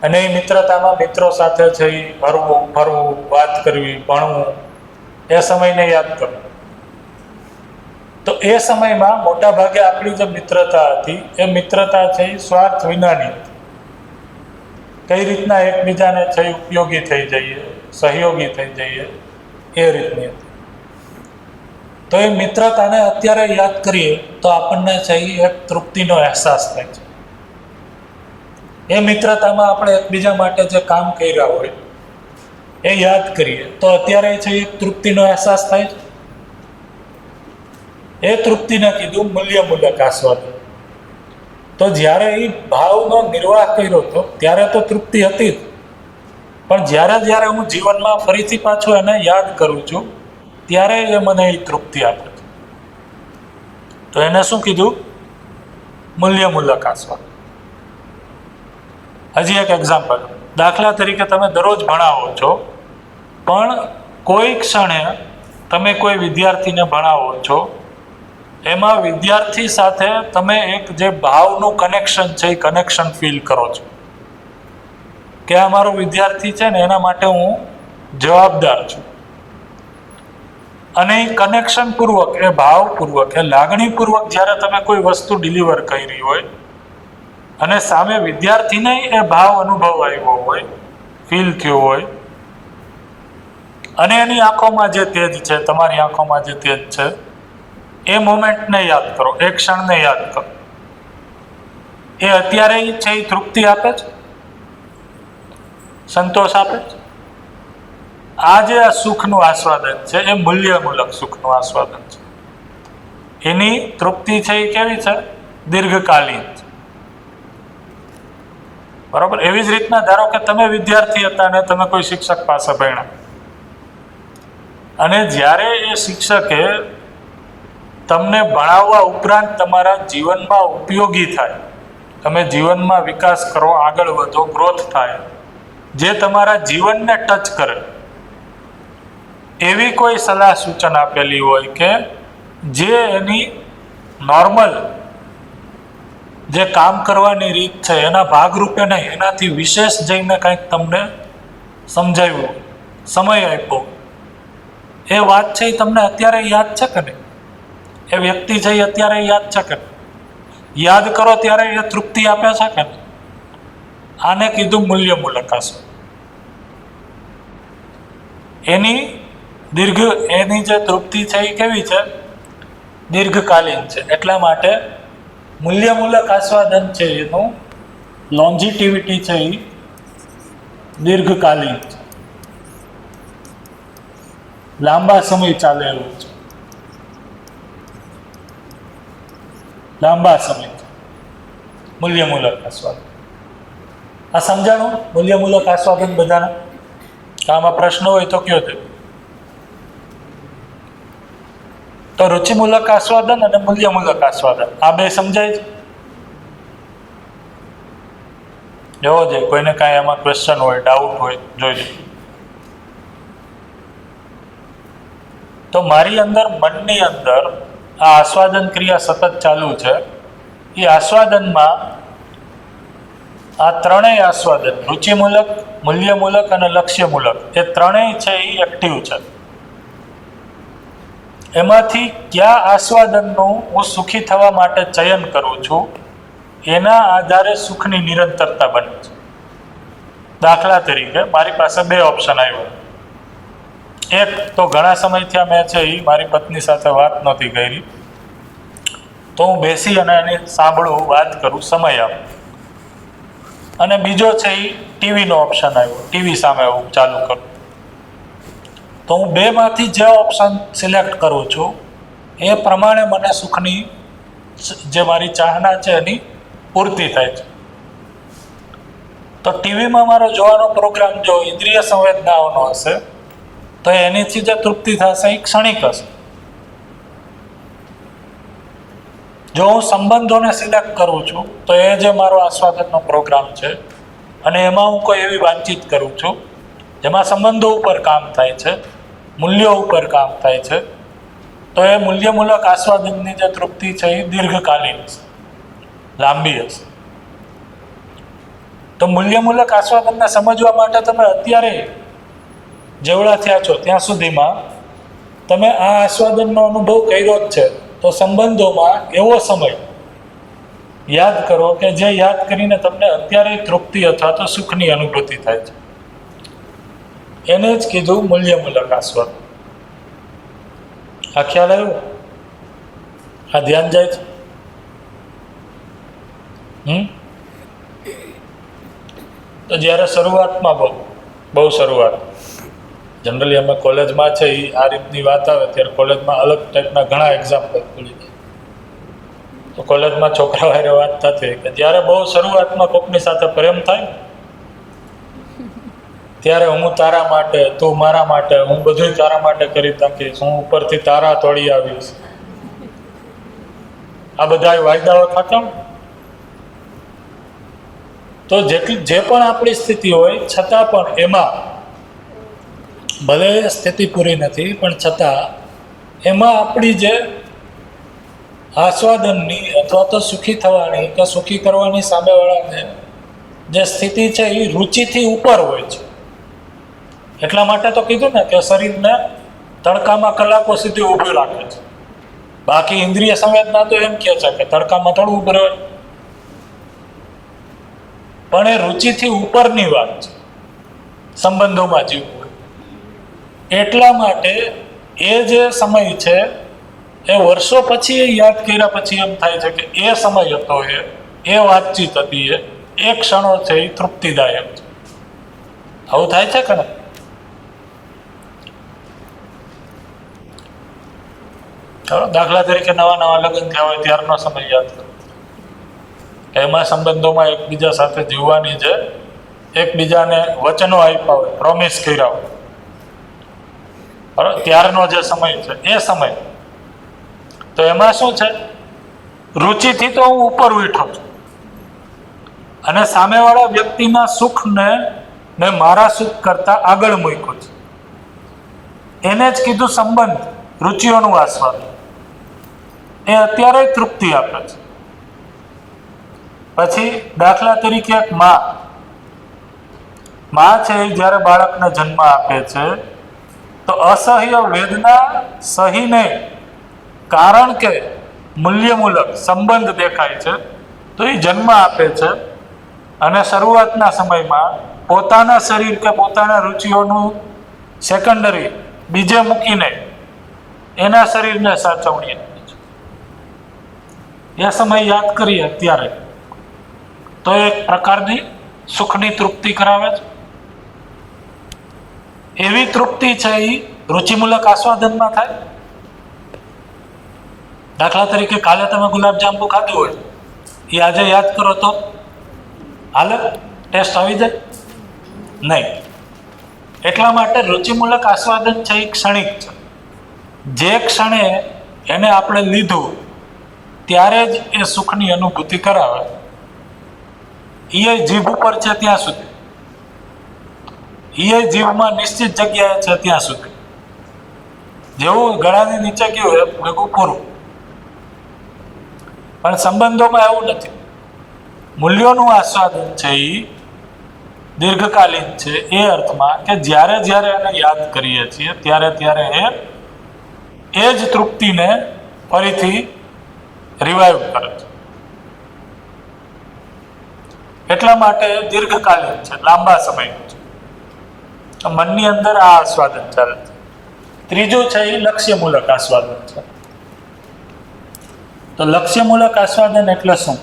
અને એ મિત્રતામાં મિત્રો સાથે છે એ હરવું ફરવું, વાત કરવી, ભણવું, એ સમયને યાદ કરવું. તો એ સમયમાં મોટા ભાગે આપણી જે મિત્રતા હતી એ મિત્રતા છે એ સ્વાર્થ વિનાની હતી. કઈ રીતના એકબીજાને છે ઉપયોગી થઈ જઈએ, સહયોગી થઈ જઈએ, એ રીતની હતી. તો એ મિત્રતાને અત્યારે યાદ કરીએ તો આપણને છે એ એક તૃપ્તિનો અહેસાસ થાય છે. એ મિત્રતામાં આપણે એકબીજા માટે જે કામ કર્યા હોય એ યાદ કરીએ તો અત્યારે છે એક તૃપ્તિનો અહેસાસ થાય છે. એ તૃપ્તિને કીધું મૂલ્યમૂલક આસ્વાદન. તો જ્યારે એ ભાવનો નિર્વાહ કર્યો હતો ત્યારે તો તૃપ્તિ હતી જ, પણ જ્યારે હું જીવનમાં ફરીથી પાછું એને યાદ કરું છું ત્યારે એ મને એ તૃપ્તિ આપે છે. તો એને શું કીધું? મૂલ્યમૂલક આસ્વાદન. હજી એક એક્ઝામ્પલ, દાખલા તરીકે તમે દરરોજ ભણાવો છો, પણ કોઈ ક્ષણે તમે કોઈ વિદ્યાર્થીને ભણાવો છો, એમાં વિદ્યાર્થી સાથે તમે એક જે ભાવનું કનેક્શન છે એ કનેક્શન ફીલ કરો છો કે આ મારો વિદ્યાર્થી છે ને એના માટે હું જવાબદાર છું. અને એ કનેક્શન પૂર્વક, એ ભાવપૂર્વક, એ લાગણીપૂર્વક જ્યારે તમે કોઈ વસ્તુ ડિલિવર કરી હોય અને સામે વિદ્યાર્થીને એ ભાવ અનુભવ આવ્યો હોય, ફીલ થયો હોય, અને એની આંખોમાં જે તેજ છે, તમારી આંખોમાં જે તેજ છે, એ મોમેન્ટને યાદ કરો, એ ક્ષણને યાદ કરો. એ અત્યારે છે એ તૃપ્તિ આપે છે, સંતોષ આપે છે. આ જે સુખનું આસ્વાદન છે એ મૂલ્યમૂલક સુખનું આસ્વાદન છે. એની તૃપ્તિ છે એ કેવી છે? દીર્ઘકાલીન છે. બરાબર. એવી જ રીતના ધારો કે તમે વિદ્યાર્થી હતા અને તમે કોઈ શિક્ષક પાસે ભણ્યા, અને જ્યારે એ શિક્ષકે તમને ભણાવવા ઉપરાંત તમારા જીવનમાં ઉપયોગી થાય, તમે જીવનમાં વિકાસ કરો, આગળ વધો, ગ્રોથ થાય, જે તમારા જીવનને ટચ કરે એવી કોઈ સલાહ સૂચન આપેલી હોય કે જે એની નોર્મલ જે કામ કરવાની રીત છે એના ભાગરૂપે નહીં, એનાથી વિશેષ જઈને કંઈક તમને સમજાવ્યું, સમય આપ્યો, એ વાત છે એ તમને અત્યારે યાદ છે કે નહીં? એ વ્યક્તિ છે એ અત્યારે યાદ છે કે નહીં? યાદ કરો ત્યારે એ તૃપ્તિ આપે છે કે નહીં? આને કીધું મૂલ્યમૂલક આસ્વાદન. એની જે તૃપ્તિ છે એ કેવી છે? દીર્ઘકાલીન છે. એટલા માટે મૂલ્યમૂલક આસ્વાદન છે એનું લોન્જિટિવિટી છે એ દીર્ઘકાલીન છે, લાંબા સમય ચાલે એવું છે, લાંબા સમય મૂલ્યમૂલક આસ્વાદન. આ સમજાણું? મૂલ્યમૂલક આસ્વાદન બધાને? આમાં પ્રશ્ન હોય તો કયો છે? તો રુચિમૂલક આસ્વાદન અને મૂલ્યમૂલક આસ્વાદન આ બે સમજાય છે? જોવો જોઈએ, કોઈને કાંઈ એમાં ક્વેશ્ચન હોય, ડાઉટ હોય, જોઈ લો. તો મારી અંદર, મનની અંદર આ આસ્વાદન ક્રિયા સતત ચાલુ છે. એ આસ્વાદનમાં આ ત્રણેય આસ્વાદન, રુચિમૂલક, મૂલ્યમૂલક અને લક્ષ્યમૂલક, એ ત્રણેય છે એ એક્ટિવ છે. એમાંથી કયા આસ્વાદનનું હું સુખી થવા માટે ચયન કરું છું એના આધારે સુખની નિરંતરતા બને છે. દાખલા તરીકે મારી પાસે બે ઓપ્શન આવ્યા. એક તો ઘણા સમયથી મેં છે એ મારી પત્ની સાથે વાત નહોતી કરી, તો હું બેસી અને એને સાંભળું, વાત કરું, સમય આપું. અને બીજો છે એ ટીવીનો ઓપ્શન આવ્યો, ટીવી સામે હું ચાલુ કરું. તો હું બેમાંથી જે ઓપ્શન સિલેક્ટ કરું છું એ પ્રમાણે મને સુખની જે મારી ચાહના છે એની પૂર્તિ થાય છે. તો ટીવીમાં મારો જોવાનો પ્રોગ્રામ જો ઇન્દ્રિય સંવેદનાઓનો હશે તો એનીથી જે તૃપ્તિ થશે એ ક્ષણિક હશે. જો હું સંબંધોને સિલેક્ટ કરું છું તો એ જે મારો આસ્વાદનનો પ્રોગ્રામ છે અને એમાં હું કોઈ એવી વાતચીત કરું છું જેમાં સંબંધો ઉપર કામ થાય છે, મૂલ્યો ઉપર કામ થાય છે, તો એ મૂલ્યમૂલક આસ્વાદનની જે તૃપ્તિ છે એ દીર્ઘકાલીન હશે, લાંબી હશે. તો મૂલ્યમૂલક આસ્વાદનને સમજવા માટે તમે અત્યારે જેવડા થયા છો ત્યાં સુધીમાં તમે આ આસ્વાદનનો અનુભવ કર્યો જ છે. તો સંબંધોમાં એવો સમય યાદ કરો કે જે યાદ કરીને તમને અત્યારે તૃપ્તિ અથવા તો સુખની અનુભૂતિ થાય છે. એને જ કીધું મૂલ્યમૂલક આસ્વાદન. આ ખ્યાલ આવ્યો? આ ધ્યાન જાય છે? તો જ્યારે શરૂઆતમાં બહુ શરૂઆત જનરલી અમે કોલેજમાં છે એ આ રીતની વાત આવે ત્યારે કોલેજમાં અલગ ટાઈપના ઘણા એક્ઝામ્પલ ખુલી જાય. તો કોલેજમાં છોકરાઓ હારે વાત થતી કે જ્યારે બહુ શરૂઆતમાં કોકની સાથે પ્રેમ થાય ત્યારે હું તારા માટે, તું મારા માટે, હું બધું તારા માટે કરી નાખીશ, હું ઉપરથી તારા તોડી આવીશ, આ બધા વાયદાઓ થતા. તો જે પણ આપણી સ્થિતિ હોય છતાં પણ એમાં ભલે સ્થિતિ પૂરી નથી પણ છતાં એમાં આપણી જે આસ્વાદનની અથવા તો સુખી થવાની કે સુખી કરવાની સામેવાળાને જે સ્થિતિ છે એ રુચિથી ઉપર હોય છે. એટલા માટે તો કીધું ને કે શરીરને તડકામાં કલાકો સુધી ઊભું રાખે છે. બાકી ઇન્દ્રિય સંવેદના તો એમ કહે છે કે તડકામાં થોડું ઊભું રહે, પણ એ રુચિથી ઉપરની વાત છે સંબંધોમાં જીવવું. એટલા માટે એ જે સમય છે એ વર્ષો પછી એ યાદ કર્યા પછી એમ થાય છે કે એ સમય હતો, એ વાતચીત હતી, એ ક્ષણો છે એ તૃપ્તિદાયક છે. આવું થાય છે કે ને? દાખલા તરીકે નવા લગ્ન થયા હોય ત્યારનો સમય યાદ કરો. એમાં સંબંધોમાં એકબીજા સાથે જીવવાની છે, એકબીજાને વચનો આપ્યા હોય, પ્રોમિસ કર્યા હોય, બરાબર, ત્યારનો જે સમય છે એ સમય. તો એમાં શું છે, રુચિથી તો હું ઉપર ઉઠો છું અને સામેવાળા વ્યક્તિના સુખને મેં મારા સુખ કરતા આગળ મૂક્યું છે. એને જ કીધું સંબંધ, રુચિઓનું આસ્વાદન. એ અત્યારે તૃપ્તિ આપે છે. પછી દાખલા તરીકે એક માં છે એ જ્યારે બાળકને જન્મ આપે છે તો અસહ્ય વેદના સહીને, કારણ કે મૂલ્યમૂલક સંબંધ દેખાય છે તો એ જન્મ આપે છે અને શરૂઆતના સમયમાં પોતાના શરીર કે પોતાના રુચિઓનું સેકન્ડરી બીજે મૂકીને એના શરીરને સાચવણી આપે છે. એ સમય યાદ કરીએ અત્યારે તો એક પ્રકારની સુખની તૃપ્તિ કરાવે છે. એવી તૃપ્તિ છે એ રુચિમૂલક આસ્વાદનમાં થાય. દાખલા તરીકે કાલે તમે ગુલાબજાંબુ ખાધું હોય, એ આજે યાદ કરો તો હાલે? ટેસ્ટ આવી જાય? નહીં. એટલા માટે રુચિમૂલક આસ્વાદન છે એ ક્ષણિક છે. જે ક્ષણે એને આપણે લીધું ત્યારે જ એ સુખની અનુભૂતિ કરાવે. એ જીભ ઉપર છે ત્યાં સુધી, એ જીભમાં નિશ્ચિત જગ્યાએ છે ત્યાં સુધી. જેવું ગળાની નીચે ગયું એ ભેગું પૂરું. પણ સંબંધોમાં એવું નથી. મૂલ્યોનું આસ્વાદન છે એ દીર્ઘકાલીન છે એ અર્થમાં કે જ્યારે એને યાદ કરીએ છીએ ત્યારે એ જ તૃપ્તિને ફરીથી રિવાઇવ કરે છે. એટલા માટે દીર્ઘકાલીન છે, લાંબા સમયનું છે. મનની અંદર આ આસ્વાદન ચાલે છે. ત્રીજું છે એ લક્ષ્યમૂલક આસ્વાદન છે. તો લક્ષ્યમૂલક આસ્વાદન એટલે શું?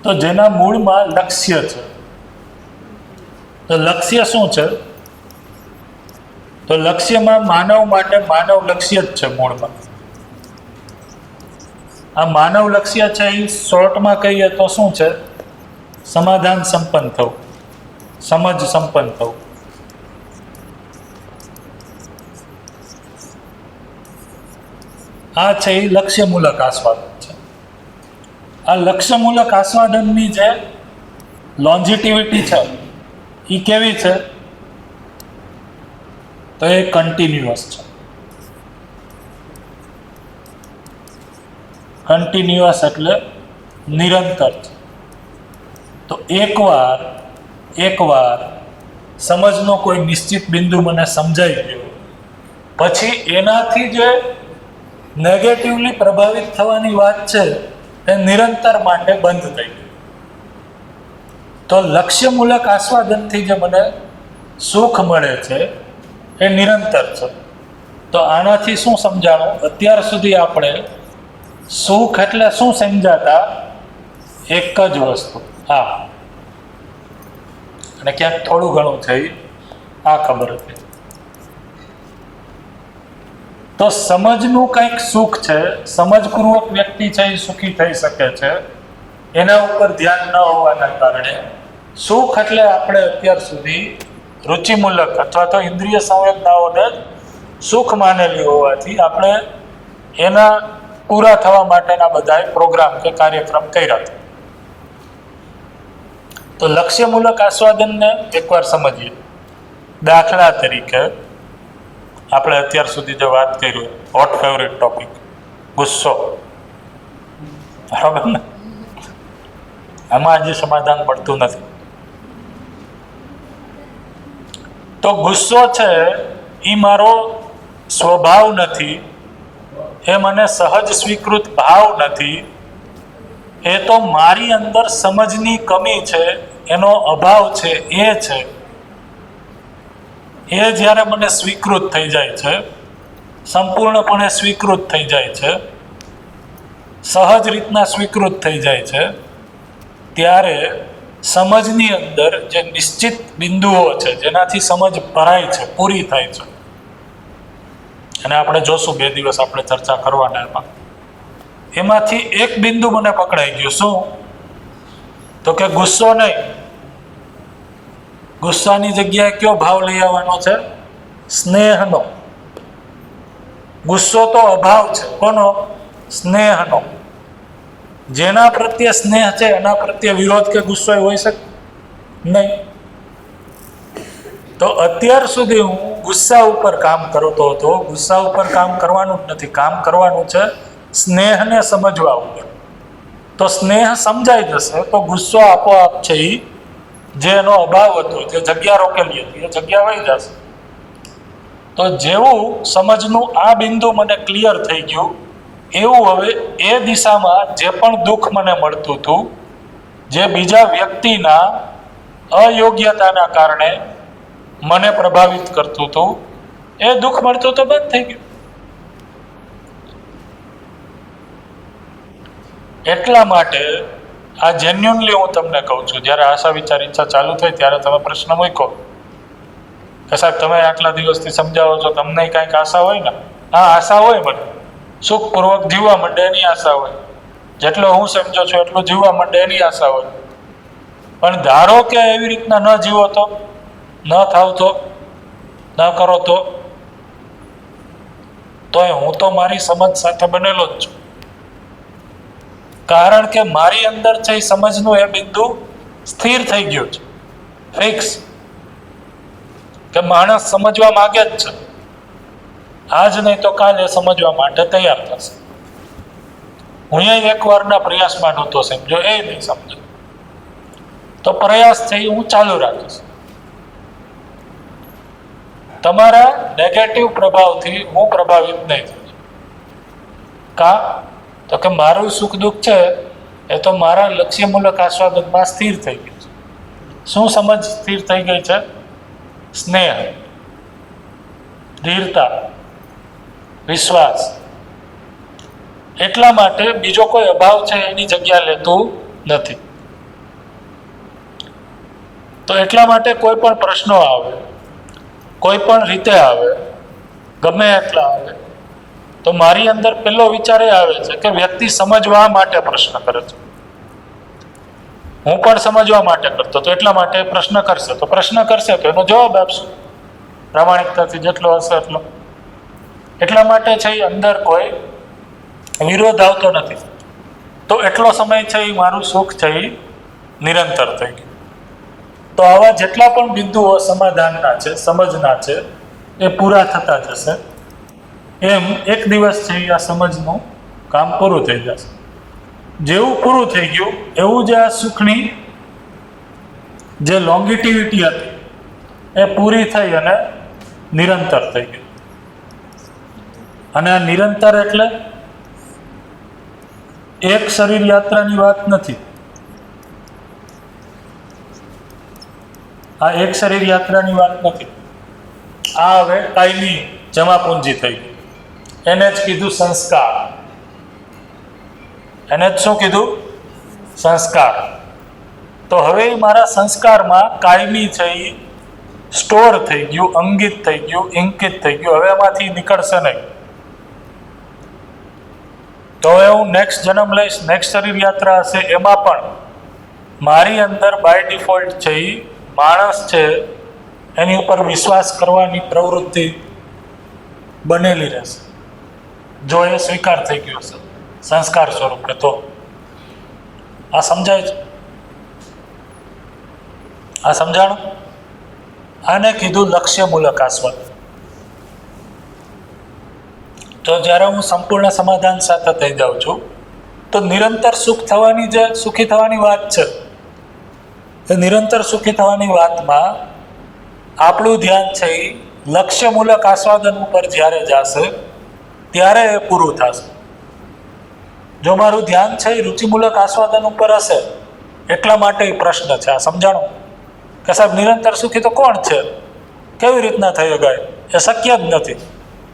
તો જેના મૂળમાં લક્ષ્ય છે. તો લક્ષ્ય શું છે? તો લક્ષ્યમાં માનવ માટે માનવ લક્ષ્ય જ છે મૂળમાં. આ માનવ લક્ષ્ય છે એ શોર્ટમાં કહીએ તો શું છે? સમાધાન સંપન્ન થવું, સમજ સંપન્ન થવું. આ છે એ લક્ષ્યમૂલક આસ્વાદન છે. આ લક્ષ્યમૂલક આસ્વાદનની જે લોન્જિટિવિટી છે એ કેવી છે? તો એ કન્ટિન્યુઅસ છે. કન્ટિન્યુઅસ એટલે નિરંતર છે. તો એકવાર સમજનો કોઈ નિશ્ચિત બિંદુ મને સમજાઈ ગયો પછી એનાથી જે નેગેટિવલી પ્રભાવિત થવાની વાત છે એ નિરંતર માટે બંધ થઈ ગઈ. તો લક્ષ્યમૂલક આસ્વાદનથી જે મને સુખ મળે છે એ નિરંતર છે. તો આનાથી શું સમજાણું? અત્યાર સુધી આપણે સુખ એટલે શું સમજાતા? એક જ વસ્તુ, હા, અને ક્યાંક થોડું ઘણું થઈ આ ખબર હતી. તો સમજનું કંઈક સુખ છે, સમજપૂર્વક વ્યક્તિ છે એ સુખી થઈ શકે છે, એના ઉપર ધ્યાન ન હોવાના કારણે સુખ એટલે આપણે અત્યાર સુધી રુચિમૂલક અથવા તો ઇન્દ્રિય સંવેદનાઓને સુખ માનેલી હોવાથી આપણે એના પૂરા થવા માટેના બધા પ્રોગ્રામ કે કાર્યક્રમ કર્યા હતા. તો લક્ષ્યમૂલક આસ્વાદનને એકવાર સમજીએ. દાખલા તરીકે આપણે અત્યાર સુધી જે વાત કરી, હોટ ફેવરિટ ટોપિક ગુસ્સો, બરાબર ને? આમાં હજી સમાધાન પડતું નથી. તો ગુસ્સો છે એ મારો સ્વભાવ નથી, એ મને સહજ સ્વીકૃત ભાવ નથી, એ તો મારી અંદર સમજની કમી છે, એનો અભાવ છે, એ છે. એ જ્યારે મને સ્વીકૃત થઈ જાય છે, સંપૂર્ણપણે સ્વીકૃત થઈ જાય છે, સહજ રીતના સ્વીકૃત થઈ જાય છે, ત્યારે સમજની અંદર જે નિશ્ચિત બિંદુઓ છે જેનાથી સમજ ભરાય છે, પૂરી થાય છે, અને આપણે જોશું 2 દિવસ આપણે ચર્ચા કરવાના એમાંથી એક બિંદુ મને પકડાઈ ગયું. શું? તો કે ગુસ્સો નહીં. ગુસ્સાની જગ્યાએ કયો ભાવ લઈ આવવાનો છે? સ્નેહનો. ગુસ્સો તો અભાવ છે. કોનો? સ્નેહનો. જેના પ્રત્યે સ્નેહ છે એના પ્રત્યે વિરોધ કે ગુસ્સો હોઈ શકે નહીં. તો અત્યાર સુધી હું ગુસ્સા ઉપર કામ કરતો હતો. ગુસ્સા ઉપર કામ કરવાનું જ નથી, કામ કરવાનું છે સ્નેહને સમજવા ઉપર. તો સ્નેહ સમજાઈ જશે તો ગુસ્સો આપોઆપ છે એ જે એનો અભાવ હતો, જે જગ્યા રોકેલી હતી, એ જગ્યા વહી જશે. તો જેવું સમજનું આ બિંદુ મને ક્લિયર થઈ ગયું, એવું હવે એ દિશામાં જે પણ દુઃખ મને મળતું હતું, જે બીજા વ્યક્તિના અયોગ્યતાના કારણે મને પ્રભાવિત કરતું હતું, એ દુઃખ મળતું તો બંધ થઈ ગયું. એટલા માટે આ જેન્યુઅનલી હું તમને કહું છું, જ્યારે આશા વિચાર ઈચ્છા ચાલુ થઈ ત્યારે તમે પ્રશ્ન મૂક્યો કે સાહેબ તમે આટલા દિવસથી સમજાવો છો, તમને કાંઈક આશા હોય ને? હા, આશા હોય, મને સુખપૂર્વક જીવવા માંડે એની આશા હોય, જેટલો હું સમજો છું એટલું જીવવા માંડે એની આશા હોય. પણ ધારો કે એવી રીતના ન જીવો તો, ન થાવ તો, ન કરો તોય હું તો મારી સમજ સાથે બનેલો જ છું. કારણ કે મારી અંદર છે સમજનું એ બિંદુ સ્થિર થઈ ગયું છે, ફિક્સ, કે માણસ સમજવા માંગે જ છે. આજ નહીં તો કાલે સમજવા માટે તૈયાર થશે. હું એકવારના પ્રયાસમાં નહોતો સમજો, એ નહીં સમજો તો પ્રયાસ છે એ હું ચાલુ રાખીશ. તમારા નેગેટિવ પ્રભાવથી હું પ્રભાવિત નહીં થઉં. કા? તો કે મારું સુખ દુઃખ છે એ તો મારા લક્ષ્યમૂલક આસ્વાદનમાં સ્થિર થઈ ગયું છે. શું સમજ સ્થિર થઈ ગઈ છે? સ્નેહ, ધીરતા, વિશ્વાસ. એટલા માટે બીજો કોઈ અભાવ છે એની જગ્યા લેતું નથી. તો એટલા માટે કોઈ પણ પ્રશ્નો આવે, કોઈ પણ રીતે આવે, ગમે એટલા આવે, તો મારી અંદર પહેલો વિચાર એ આવે છે કે વ્યક્તિ સમજવા માટે પ્રશ્ન કરે છે. હું પણ સમજવા માટે કરતો તો એટલા માટે પ્રશ્ન કરશે, તો પ્રશ્ન કરશે તો એનો જવાબ આપશું પ્રામાણિકતાથી જેટલો હશે એટલો. એટલા માટે છે એ અંદર કોઈ વિરોધ આવતો નથી. તો એટલો સમય છે એ મારું સુખ છે એ નિરંતર થઈ ગયું. તો આવા જેટલા પણ બિંદુઓ સમાધાનના છે, સમજના છે, એ પૂરા થતા જશે. એમ એક દિવસ છે આ સમજનું કામ પૂરું થઈ જશે. જેવું પૂરું થઈ ગયું એવું જ આ સુખની જે લોંગિટિવિટી હતી એ પૂરી થઈ અને નિરંતર થઈ ગઈ. અને આ નિરંતર એટલે એક શરીર યાત્રાની વાત નથી. આ એક શરીર યાત્રાની વાત નથી. આ હવે કાયમી જમાપુંજી થઈ ગઈ. એને જ કીધું સંસ્કાર. એને જ શું કીધું? સંસ્કાર. તો હવે મારા સંસ્કારમાં કાયમી થઈ સ્ટોર થઈ ગયું, અંકિત થઈ ગયું, ઇંકિત થઈ ગયું. હવે એમાંથી નીકળશે નહીં. તો હવે હું નેક્સ્ટ જન્મ લઈશ, નેક્સ્ટ શરીર યાત્રા હશે, એમાં પણ મારી અંદર બાય ડિફોલ્ટ છે એ માણસ છે એની ઉપર વિશ્વાસ કરવાની પ્રવૃત્તિ બનેલી રહેશે. જો એ સ્વીકાર થઈ ગયો હશે સંસ્કાર સ્વરૂપે. તો આ સમજાય છે? આ સમજાણું? આને કીધું લક્ષ્યમૂલક આસ્વાદ. તો જ્યારે હું સંપૂર્ણ સમાધાન સાથે થઈ જાઉં છું તો નિરંતર સુખ થવાની જે સુખી થવાની વાત છે, એ નિરંતર સુખી થવાની વાતમાં આપણું ધ્યાન છે એ લક્ષ્યમૂલક આસ્વાદન ઉપર જ્યારે જશે ત્યારે એ પૂરું થશે. જો મારું ધ્યાન છે એ રુચિમૂલક આસ્વાદન ઉપર હશે, એટલા માટે એ પ્રશ્ન છે. આ સમજાણો કે સાહેબ નિરંતર સુખી તો કોણ છે? કેવી રીતના થઈ શકાય? એ શક્ય જ નથી.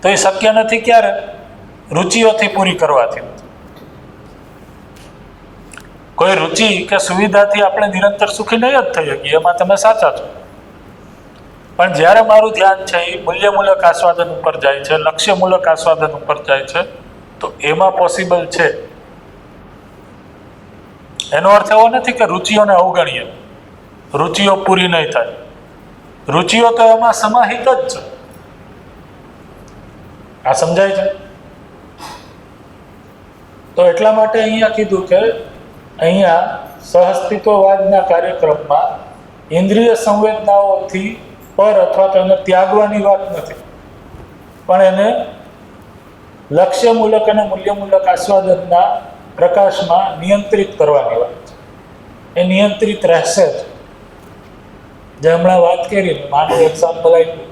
તો એ શક્ય નથી ક્યારે? રુચિઓથી પૂરી કરવાથી. કોઈ રુચિ કે સુવિધાથી આપણે નિરંતર સુખી નહીં જ થઈ શકીએ, એમાં તમે સાચા છો. પણ જ્યારે મારું ધ્યાન છે એ મૂલ્યમૂલક આસ્વાદન ઉપર જાય છે, લક્ષ્યમૂલક આસ્વાદન ઉપર જાય છે, તો એમાં પોસિબલ છે. એનો અર્થ એવો નથી કે રુચિઓને અવગણીએ, રુચિઓ પૂરી નહીં થાય. રુચિઓ તો એમાં સમાહિત જ છે. આ સમજાય છે? તો એટલા માટે અહીંયા કીધું કે અહીંયા સહઅસ્તિત્વવાદના કાર્યક્રમમાં ઇન્દ્રિય સંવેદનાઓથી પર અથવા તો એને ત્યાગવાની વાત નથી, પણ એને લક્ષ્યમૂલક અને મૂલ્યમૂલક આસ્વાદનના પ્રકાશમાં નિયંત્રિત કરવાની વાત છે. એ નિયંત્રિત રહેશે જ. જે હમણાં વાત કરી, માનું એક્ઝામ્પલ આપ્યું,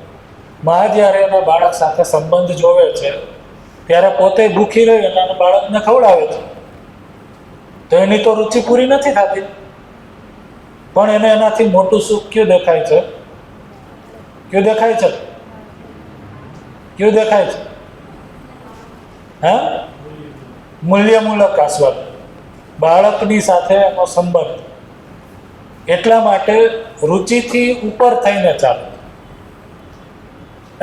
માં જ્યારે એના બાળક સાથે સંબંધ જોવે છે ત્યારે પોતે ભૂખી રહી અને એના બાળકને ખવડાવે છે, તો એની તો રુચિ પૂરી નથી થતી, પણ એને એનાથી મોટું સુખ કયું દેખાય છે? કયું દેખાય છે? કયું દેખાય છે? હા, મૂલ્યમૂલક આસ્વાદ, બાળકની સાથે એનો સંબંધ. એટલા માટે રુચિથી ઉપર થઈને ચાલે.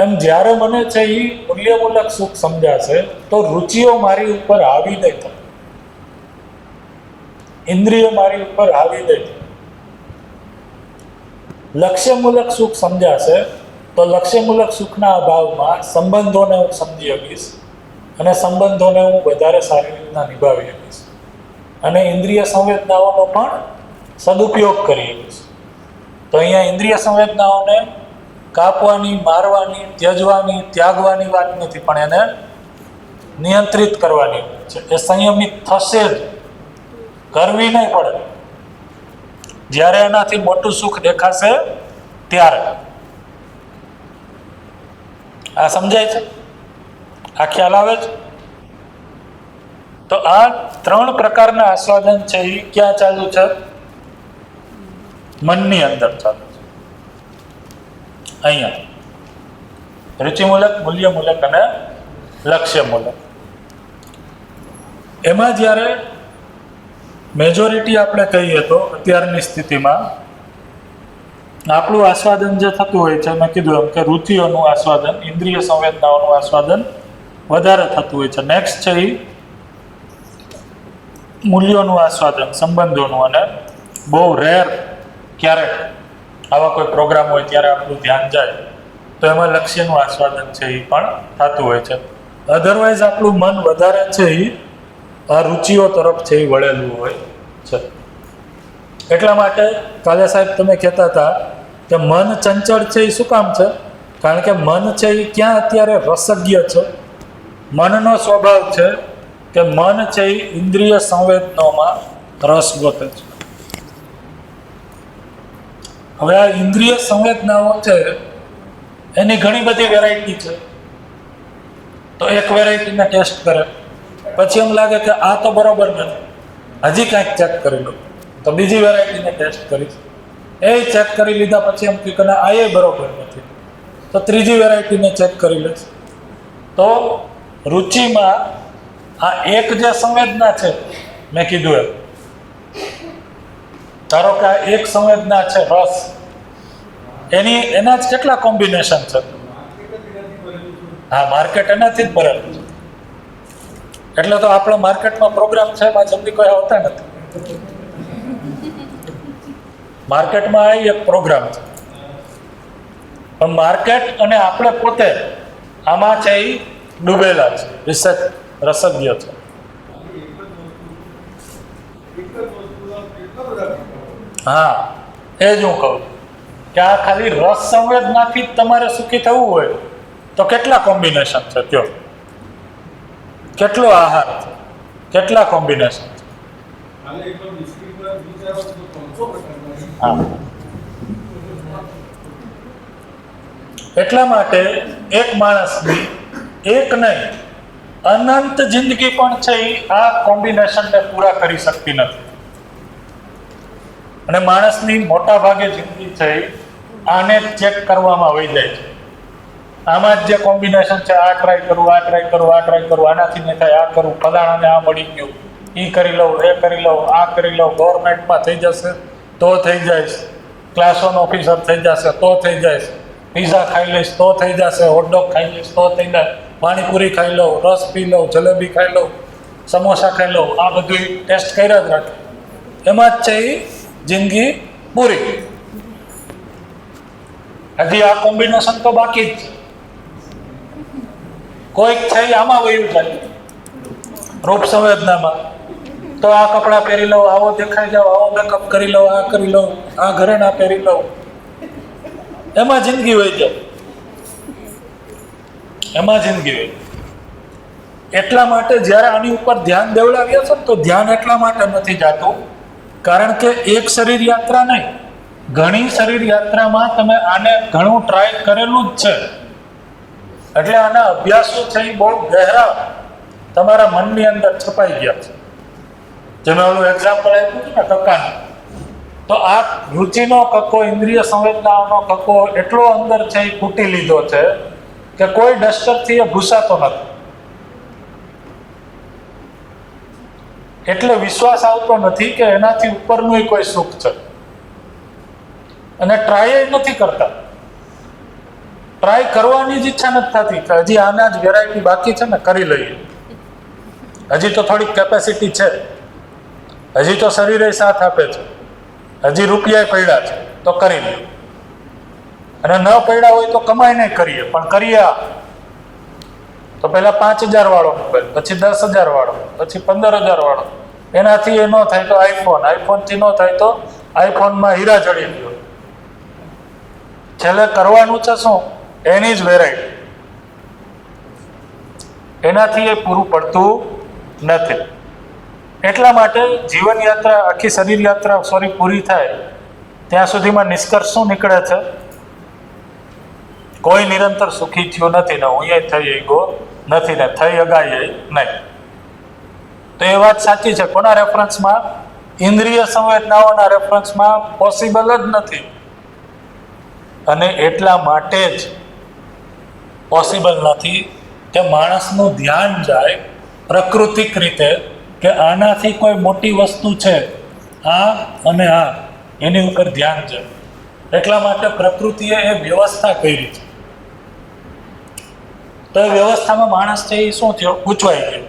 એમ જ્યારે મને છે એ મૂલ્યમૂલક સુખ સમજાશે તો રુચિઓ મારી ઉપર હાવી નહીં થાય, ઇન્દ્રિય મારી ઉપર હાવી નહીં થાય. લક્ષ્યમૂલક સુખ સમજાશે તો લક્ષ્યમૂલક સુખના અભાવમાં સંબંધોને હું સમજી શકીશ અને સંબંધોને હું વધારે સારી રીતના નિભાવી શકીશ અને ઇન્દ્રિય સંવેદનાઓનો પણ સદુપયોગ કરી શકીશ. તો અહીંયા ઇન્દ્રિય સંવેદનાઓને કાપવાની, મારવાની, ત્યજવાની, ત્યાગવાની વાત નથી, પણ એને નિયંત્રિત કરવાની વાત છે. એ સંયમિત થશે જ, કરવી નહીં પડે. જ્યારે એનાથી મોટું સુખ દેખાશે ત્યારે. આ સમજાય છે? આ ખ્યાલ આવે છે? તો આ ત્રણ પ્રકારના આસ્વાદન છે એ ક્યાં ચાલુ છે? મનની અંદર ચાલુ છે. અહીંયા રુચિમૂલક, મૂલ્યમૂલક અને લક્ષ્યમૂલક. એમાં જ્યારે મેજોરિટી આપણે કહીએ તો અત્યારની સ્થિતિમાં આપણું આસ્વાદન જે થતું હોય છે, મેં કીધું એમ કે રુચિઓનું આસ્વાદન, ઇન્દ્રિય સંવેદનાઓનું આસ્વાદન વધારે થતું હોય છે. નેક્સ્ટ છે એ મૂલ્યોનું આસ્વાદન, સંબંધોનું, અને બહુ રેર ક્યારેક આવા કોઈ પ્રોગ્રામ હોય ત્યારે આપણું ધ્યાન જાય તો એમાં લક્ષ્યનું આસ્વાદન છે એ પણ થતું હોય છે. અધરવાઇઝ આપણું મન વધારે છે એ આ રુચિઓ તરફ છે એ વળેલું હોય છે. એટલા માટે કાલે સાહેબ તમે કહેતા હતા કે મન ચંચળ છે એ શું કામ છે? કારણ કે મન છે એ ક્યાં અત્યારે રસજ્ઞ છે. મનનો સ્વભાવ છે કે મન છે એ ઇન્દ્રિય સંવેદનોમાં રસ ગોતે છે. હવે આ ઇન્દ્રિય સંવેદનાઓ છે એની ઘણી બધી વેરાયટી છે. તો એક વેરાયટીને ટેસ્ટ કરે, પછી એમ લાગે કે આ તો બરોબર નથી, હજી કાંઈક ચેક કરી લો, તો બીજી વેરાયટીને ટેસ્ટ કરીશ. એ ચેક કરી લીધા પછી એમ કહ્યું કે આ એ બરોબર નથી, તો ત્રીજી વેરાયટીને ચેક કરી લઈશ. તો રુચિમાં આ એક જે સંવેદના છે મેં કીધું એમ, ધારો કે આ એક સંવેદના છે રસ, એના જ કેટલા કોમ્બિનેશન છે? હા, માર્કેટ એનાથી જ ભરેલું છે. એટલે તો આપણો માર્કેટમાં પ્રોગ્રામ છે એમાં જલ્દી કોઈ આવતા નથી. માર્કેટમાં આ એક પ્રોગ્રામ છે, પણ માર્કેટ અને આપણે પોતે આમાં છે એ ડૂબેલા છે, રિસર્ચ રસજ્ઞ છે. હા, એ જ હું કહું કે આ ખાલી રસ સંવેદનાથી જ તમારે સુખી થવું હોય તો કેટલા કોમ્બિનેશન છે? કયો, કેટલો આહાર છે, કેટલા કોમ્બિનેશન છે? હા, એટલા માટે એક માણસની એક નહીં અનંત જિંદગી પણ છે એ આ કોમ્બિનેશનને પૂરા કરી શકતી નથી. અને માણસની મોટા ભાગે જિંદગી છે આને ચેક કરવામાં વહી જાય છે. આમાં જ જે કોમ્બિનેશન છે, આ ટ્રાય કરું, આ ટ્રાય કરું, આ ટ્રાય કરું, આનાથી નહીં થાય, આ કરું, ફલાણાને આ મળી ગયું, એ કરી લઉં, એ કરી લઉં, આ કરી લઉં, ગવર્મેન્ટમાં થઈ જશે તો થઈ જઈશ, ક્લાસ 1 ઓફિસર થઈ જશે તો થઈ જઈશ, પીઝા ખાઈ લઈશ તો થઈ જશે, હોટડોગ ખાઈ લઈશ તો થઈ જાય, પાણીપુરી ખાઈ લઉં, રસ પી લઉં, જલેબી ખાઈ લઉં, સમોસા ખાઈ લઉં, આ બધું ટેસ્ટ કર્યા જ રાખે. એમાં જ છે એ જિંદગી પૂરી. હજી આ કોમ્બિનેશન તો બાકી જ છે. કોઈક છે આમાં વયું જાય રૂપ સંવેદનામાં, તો આ કપડાં પહેરી લઉં, આવો દેખાઈ જાવ, આવો મેકઅપ કરી લઉં, આ કરી લઉં, આ ઘરે ના પહેરી લઉં, એમાં જિંદગી વહી જાય, એમાં જિંદગી વહી. એટલા માટે જ્યારે આની ઉપર ધ્યાન દેવડાવીએ છો તો ધ્યાન એટલા માટે નથી જાતું કારણ કે એક શરીર યાત્રા નહીં, ઘણી શરીર યાત્રામાં તમે આને ઘણું ટ્રાય કરેલું જ છે. એટલે આના અભ્યાસો છે એ બહુ ગહેરા તમારા મનની અંદર છપાઈ ગયા છે. જેમ ઓલું એક્ઝામ્પલ આપ્યું હતું ને કક્કાનું, તો આ રુચિનો કક્કો, ઇન્દ્રિય સંવેદનાઓનો કક્કો એટલો અંદર છે એ કૂટી લીધો છે કે કોઈ ડસ્ટરથી એ ભૂસાતો નથી. એટલે વિશ્વાસ આવતો નથી કે એનાથી ઉપરનું કોઈ સુખ છે, અને ટ્રાય નથી કરતા. ટ્રાય કરવાની જ ઈચ્છા નથી થતી કે હજી આના જ વેરાયટી બાકી છે ને કરી લઈએ, હજી તો થોડીક કેપેસિટી છે, હજી તો શરીરે સાથ આપે છે, હજી રૂપિયા પડ્યા છે તો કરી લે, અને ન પડ્યા હોય તો કમાઈ નહીં કરીએ, પણ કરીએ તો પહેલા 5,000 વાળો મોબાઈલ, પછી 10,000 વાળો, પછી 15,000 વાળો, એનાથી એ ન થાય તો આઈફોનથી ન થાય તો આઈફોનમાં હીરા જડી ગયો. છેલ્લે કરવાનું છે શું? એની જ વેરાયટી. એનાથી એ પૂરું પડતું નથી. એટલા માટે જીવન યાત્રા, આખી શરીર યાત્રા પૂરી થાય ત્યાં સુધીમાં નિષ્કર્ષ શું નીકળે છે? કોઈ નિરંતર સુખી થયું નથી ને હું થઈ ગયો નથી ને થઈ અગાય નહીં. તો એ વાત સાચી છે. કોના રેફરન્સમાં? ઇન્દ્રિય સંવેદનાઓના રેફરન્સમાં પોસિબલ જ નથી. અને એટલા માટે જ પોસિબલ નથી કે માણસનું ધ્યાન જાય પ્રાકૃતિક રીતે કે આનાથી કોઈ મોટી વસ્તુ છે આ અને આ, એની ઉપર ધ્યાન જાય. એટલા માટે પ્રકૃતિએ એ વ્યવસ્થા કરી છે. તો એ વ્યવસ્થામાં માણસ છે એ શું થયો? ગૂંચવાઈ ગયો,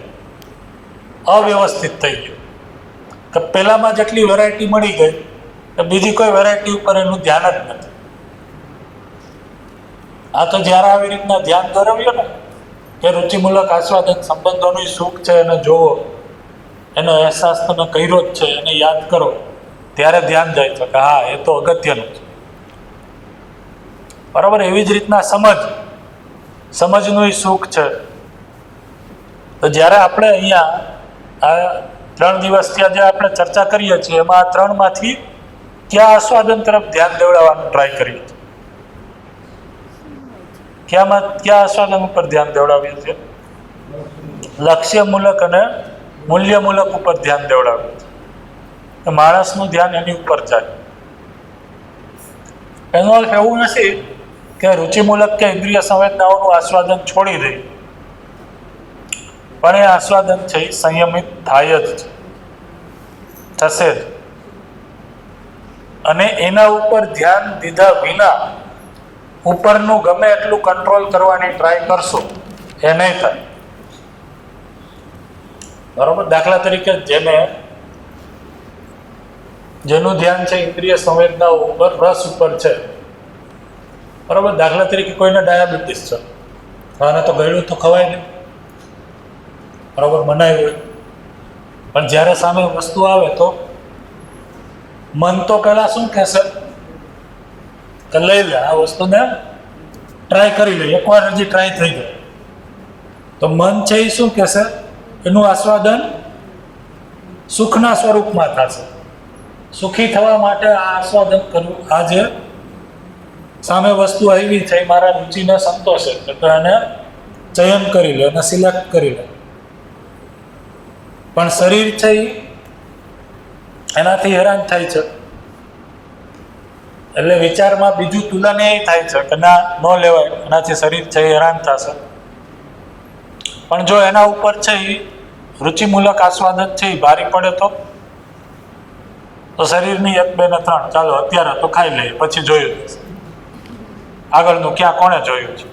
અવ્યવસ્થિત થઈ ગયો. કે પહેલામાં જેટલી વેરાયટી મળી ગઈ તો બીજી કોઈ વેરાયટી ઉપર એનું ધ્યાન જ નથી. આ તો જ્યારે આવી રીતના ધ્યાન દોરવ્યો ને કે રુચિમૂલક આસ્વાદન સંબંધોનું સુખ છે એને જોવો, એનો અહેસાસ તમે કર્યો જ છે, એને યાદ કરો, ત્યારે ધ્યાન જાય છે કે હા એ તો અગત્યનું છે. બરાબર. એવી જ રીતના સમજનું સુખ છે. તો જ્યારે આપણે અહીંયા આ 3 દિવસથી આજે આપણે ચર્ચા કરીએ છીએ એમાં આ 3માંથી કયા આસ્વાદન તરફ ધ્યાન દેવડાવવાનું ટ્રાય કરીએ છીએ? કયા આસ્વાદન ઉપર ધ્યાન દેવડાવીએ છીએ? લક્ષ્યમૂલક અને મૂલ્યમૂલક ઉપર ધ્યાન દેવડાવીએ છીએ. માણસનું ધ્યાન એની ઉપર જાય. એનો અર્થ એવું નથી કે રુચિમૂલક કે ઇન્દ્રિય સંવેદનાઓનું આસ્વાદન છોડી દે, પણ એ આસ્વાદન છે એ સંયમિત થાય જ થશે જ. અને એના ઉપર ધ્યાન દીધા વિના ઉપરનું ગમે એટલું કંટ્રોલ કરવાની ટ્રાય કરશો એ નહીં થાય. બરોબર? દાખલા તરીકે જેનું ધ્યાન છે ઇન્દ્રિય સંવેદનાઓ ઉપર, રસ ઉપર છે, બરોબર? દાખલા તરીકે કોઈને ડાયાબિટીસ છે, આને તો ગળ્યું તો ખવાય નહીં, બરોબર, મનાય હોય. પણ જ્યારે સામે વસ્તુ આવે તો મન તો પહેલા શું કહેશે કે લઈ લે આ વસ્તુને, ટ્રાય કરી લે, એકવાર હજી ટ્રાય થઈ જાય તો મન છે એ શું કહેશે? એનું આસ્વાદન સુખના સ્વરૂપમાં થશે. સુખી થવા માટે આ આસ્વાદન કરવું, આ જે સામે વસ્તુ આવી છે મારા રુચિને સંતોષે છે તો એને ચયન કરી લે અને સિલેક્ટ કરી લે. પણ શરીર છે એનાથી હેરાન થાય છે, એટલે વિચારમાં બીજું તુલન એ થાય છે કે ના ન લેવાય, એનાથી શરીર છે એ હેરાન થશે. પણ જો એના ઉપર છે એ રુચિમૂલક આસ્વાદન છે એ ભારી પડે તો શરીરની 1, 2 ને 3 ચાલો અત્યારે તો ખાઈ લઈએ, પછી જોયું આગળનું ક્યાં કોણે જોયું છે.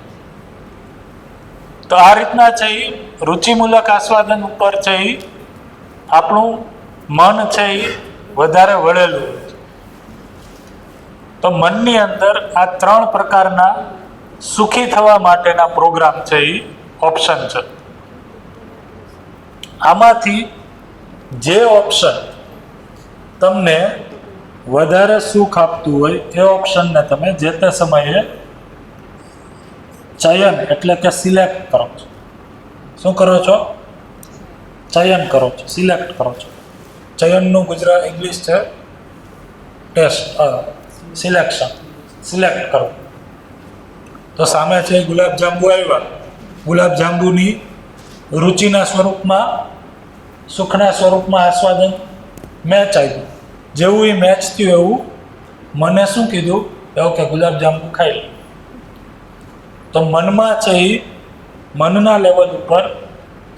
તો આ રીતના છે એ રુચિમૂલક આસ્વાદન ઉપર છે એ આપણું મન છે એ વધારે વળેલું હોય છે. તો મનની અંદર આ 3 પ્રકારના સુખી થવા માટેના પ્રોગ્રામ છે એ ઓપ્શન છે. આમાંથી જે ઓપ્શન તમને વધારે સુખ આપતું હોય એ ઓપ્શનને તમે જે તે સમયે ચયન એટલે કે સિલેક્ટ કરો છો. શું કરો છો? ચયન કરો છો, સિલેક્ટ કરો છો. ચયનનું ગુજરાત ઇંગ્લિશ છે ટેસ્ટ, સિલેક્શન. સિલેક્ટ કરો. તો સામે છે ગુલાબજાંબુ આવ્યા, ગુલાબજાંબુની રુચિના સ્વરૂપમાં, સુખના સ્વરૂપમાં આસ્વાદન મેચ આવ્યું. જેવું એ મેચ થયું એવું મને શું કીધું? એવું કે ગુલાબજાંબુ ખાઈ લે. તો મનમાં છે એ મનના લેવલ ઉપર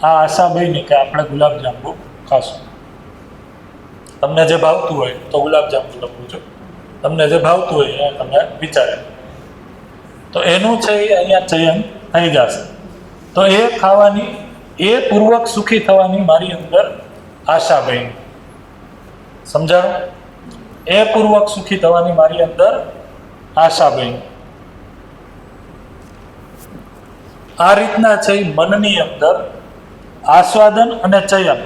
આ આશા બની કે આપણે ગુલાબજાંબુ ખાશું. તમને જે ભાવતું હોય તો ગુલાબજાંબુ લખું છું, તમને જે ભાવતું હોય એ તમે વિચારે. તો એનું છે એ અહીંયા ચયન થઈ જશે. તો એ ખાવાની, એ પૂર્વક સુખી થવાની મારી અંદર આશા બની. સમજાણું? એ પૂર્વક સુખી થવાની મારી અંદર આશા બની. આ રીતના છે મનની અંદર આસ્વાદન અને ચયન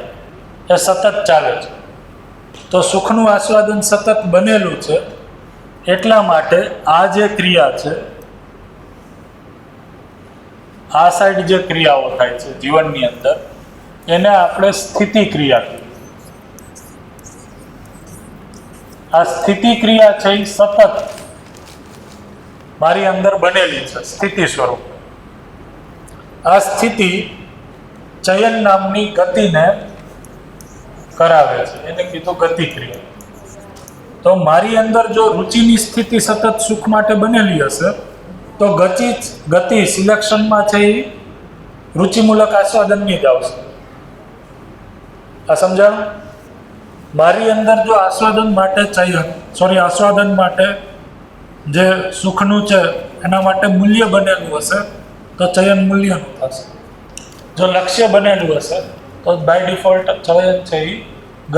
એ સતત ચાલે છે. તો સુખનું આસ્વાદન સતત બનેલું છે, એટલા માટે આ જે ક્રિયા છે, આ સાઈડ જે ક્રિયાઓ થાય છે જીવનની અંદર, એને આપણે સ્થિતિ ક્રિયા કહીએ. આ સ્થિતિ ક્રિયા છે એ સતત મારી અંદર બનેલી છે, સ્થિતિ સ્વરૂપ. આ સ્થિતિ ચયન નામની ગતિને કરાવે છે, એને કીધું ગતિ ક્રિયા. તો મારી અંદર જો રુચિની સ્થિતિ સતત સુખ માટે બનેલી હશે તો ગતિ સિલેક્શનમાં છે એ રુચિમૂલક આસ્વાદનની જ આવશે. આ સમજાણું? મારી અંદર જો આસ્વાદન માટે જે સુખનું છે એના માટે મૂલ્ય બનેલું હશે તો ચયન મૂલ્યનું થશે. જો લક્ષ્ય બનેલું હશે તો બાય ડિફોલ્ટ ચયન છે એ